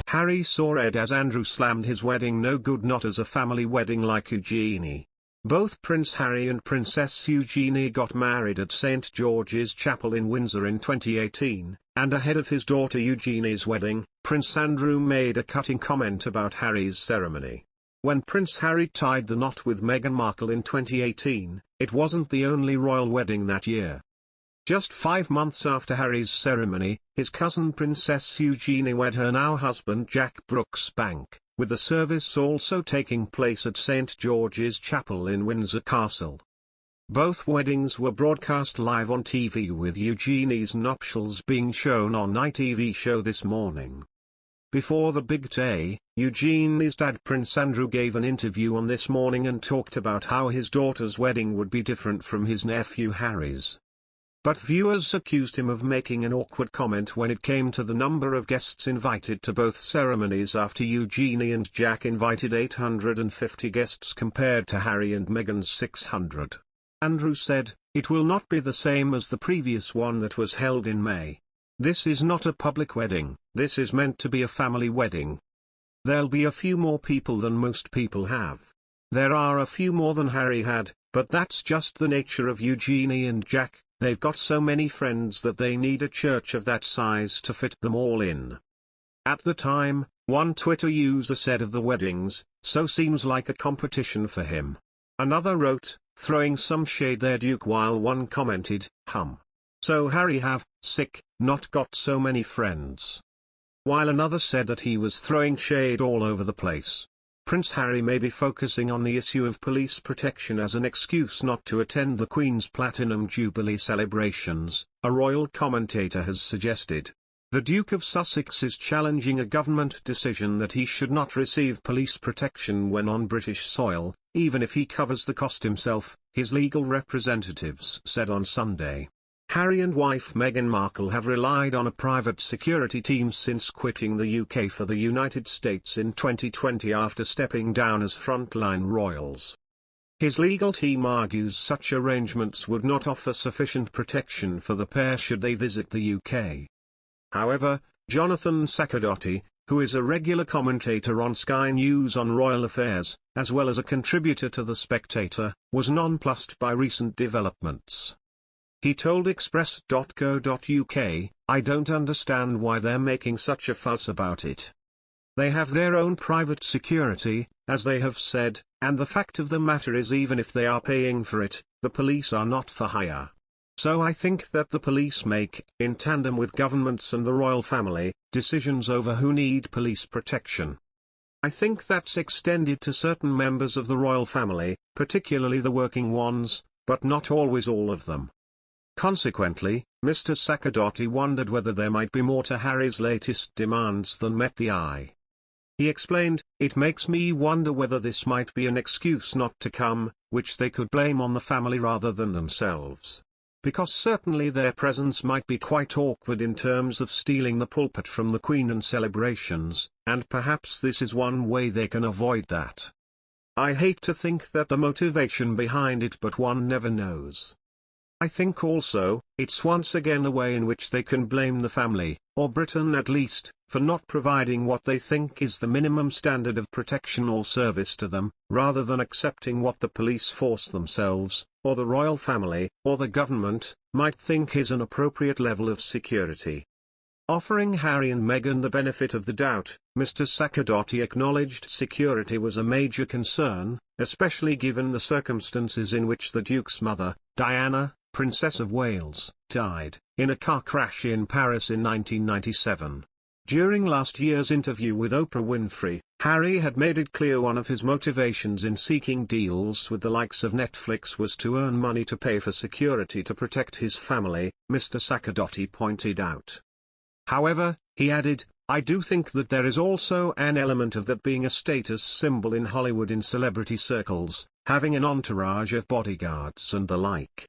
Harry saw it as Andrew slammed his wedding no good, not as a family wedding like Eugenie. Both Prince Harry and Princess Eugenie got married at St. George's Chapel in Windsor in 2018, and ahead of his daughter Eugenie's wedding, Prince Andrew made a cutting comment about Harry's ceremony. When Prince Harry tied the knot with Meghan Markle in 2018, it wasn't the only royal wedding that year. Just 5 months after Harry's ceremony, his cousin Princess Eugenie wed her now husband Jack Brooksbank, with the service also taking place at St. George's Chapel in Windsor Castle. Both weddings were broadcast live on TV, with Eugenie's nuptials being shown on ITV show This Morning. Before the big day, Eugenie's dad Prince Andrew gave an interview on This Morning and talked about how his daughter's wedding would be different from his nephew Harry's. But viewers accused him of making an awkward comment when it came to the number of guests invited to both ceremonies, after Eugenie and Jack invited 850 guests compared to Harry and Meghan's 600. Andrew said, "It will not be the same as the previous one that was held in May. This is not a public wedding, this is meant to be a family wedding. There'll be a few more people than most people have. There are a few more than Harry had, but that's just the nature of Eugenie and Jack. They've got so many friends that they need a church of that size to fit them all in." At the time, one Twitter user said of the weddings, "So seems like a competition for him." Another wrote, throwing some shade there Duke, while one commented, "So Harry have, not got so many friends." While another said that he was throwing shade all over the place. Prince Harry may be focusing on the issue of police protection as an excuse not to attend the Queen's Platinum Jubilee celebrations, a royal commentator has suggested. The Duke of Sussex is challenging a government decision that he should not receive police protection when on British soil, even if he covers the cost himself, his legal representatives said on Sunday. Harry and wife Meghan Markle have relied on a private security team since quitting the UK for the United States in 2020 after stepping down as frontline royals. His legal team argues such arrangements would not offer sufficient protection for the pair should they visit the UK. However, Jonathan Saccardotti, who is a regular commentator on Sky News on royal affairs, as well as a contributor to The Spectator, was nonplussed by recent developments. He told Express.co.uk, "I don't understand why they're making such a fuss about it. They have their own private security, as they have said, and the fact of the matter is, even if they are paying for it, the police are not for hire. So I think that the police make, in tandem with governments and the royal family, decisions over who need police protection. I think that's extended to certain members of the royal family, particularly the working ones, but not always all of them." Consequently, Mr. Saccardotti wondered whether there might be more to Harry's latest demands than met the eye. He explained, "It makes me wonder whether this might be an excuse not to come, which they could blame on the family rather than themselves. Because certainly their presence might be quite awkward in terms of stealing the pulpit from the Queen and celebrations, and perhaps this is one way they can avoid that. I hate to think that the motivation behind it, but one never knows. I think also, it's once again a way in which they can blame the family, or Britain at least, for not providing what they think is the minimum standard of protection or service to them, rather than accepting what the police force themselves, or the royal family, or the government, might think is an appropriate level of security." Offering Harry and Meghan the benefit of the doubt, Mr. Saccardotti acknowledged security was a major concern, especially given the circumstances in which the Duke's mother, Diana, Princess of Wales, died, in a car crash in Paris in 1997. During last year's interview with Oprah Winfrey, Harry had made it clear one of his motivations in seeking deals with the likes of Netflix was to earn money to pay for security to protect his family, Mr. Saccardotti pointed out. However, he added, "I do think that there is also an element of that being a status symbol in Hollywood, in celebrity circles, having an entourage of bodyguards and the like.